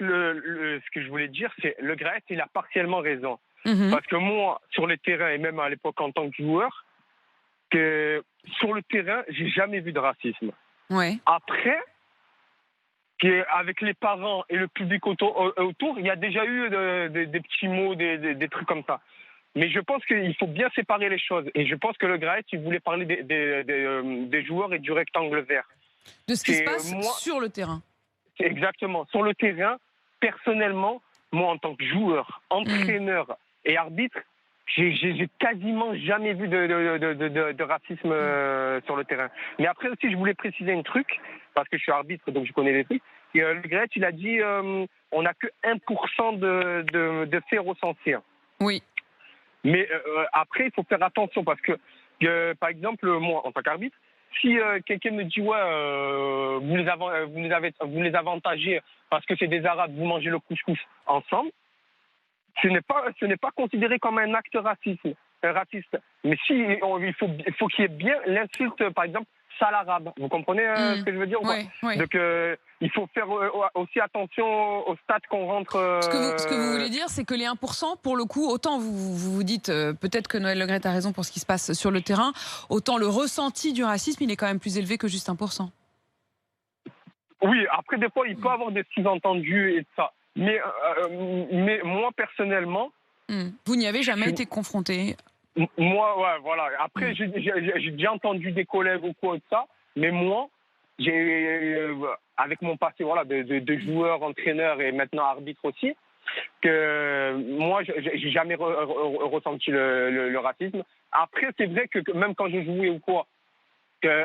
ce que je voulais dire, c'est Le Graët, il a partiellement raison. Mhm. Parce que moi, sur le terrain, et même à l'époque en tant que joueur, que sur le terrain, j'ai jamais vu de racisme. Ouais. Après, avec les parents et le public autour, il y a déjà eu des petits mots, des trucs comme ça. Mais je pense qu'il faut bien séparer les choses. Et je pense que Le Graët, il voulait parler des joueurs et du rectangle vert. De ce qui se C'est passe moi, sur le terrain. c'est exactement. Sur le terrain, personnellement, moi en tant que joueur, entraîneur et arbitre, j'ai quasiment jamais vu de racisme sur le terrain. Mais après aussi, je voulais préciser un truc, parce que je suis arbitre, donc je connais les trucs. Et, Le Graët, il a dit on n'a que 1% de faits recensés. Oui. Mais après, il faut faire attention, parce que, par exemple, moi, en tant qu'arbitre, si quelqu'un me dit vous les avantagez parce que c'est des Arabes, vous mangez le couscous ensemble, ce n'est pas considéré comme un acte raciste. Mais si il faut qu'il y ait bien l'insulte, par exemple, sale arabe. Vous comprenez ce que je veux dire ou pas? Oui. Donc il faut faire aussi attention au stade qu'on rentre. Ce que vous voulez dire, c'est que les 1%, pour le coup, autant vous dites peut-être que Noël Le Graët a raison pour ce qui se passe sur le terrain, autant le ressenti du racisme, il est quand même plus élevé que juste 1%. Oui, après des fois il peut y avoir des sous-entendus et tout ça. Mais moi personnellement, Vous n'y avez jamais été confronté? moi, ouais, voilà. Après, j'ai déjà entendu des collègues ou quoi de ça, mais moi, avec mon passé, voilà, de joueur, entraîneur et maintenant arbitre aussi, que moi, j'ai jamais ressenti le racisme. Après, c'est vrai que même quand je jouais ou quoi,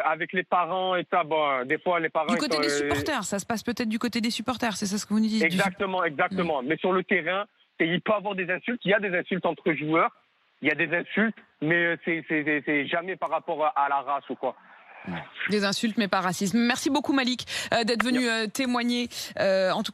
avec les parents et ça, bon, des fois les parents. Du côté des supporters, ça se passe peut-être du côté des supporters, c'est ça ce que vous nous dites? Exactement. Mais sur le terrain, il peut y avoir des insultes. Il y a des insultes entre joueurs. Il y a des insultes, mais c'est jamais par rapport à la race ou quoi. Des insultes, mais pas racisme. Merci beaucoup Malik d'être venu témoigner. En tout cas.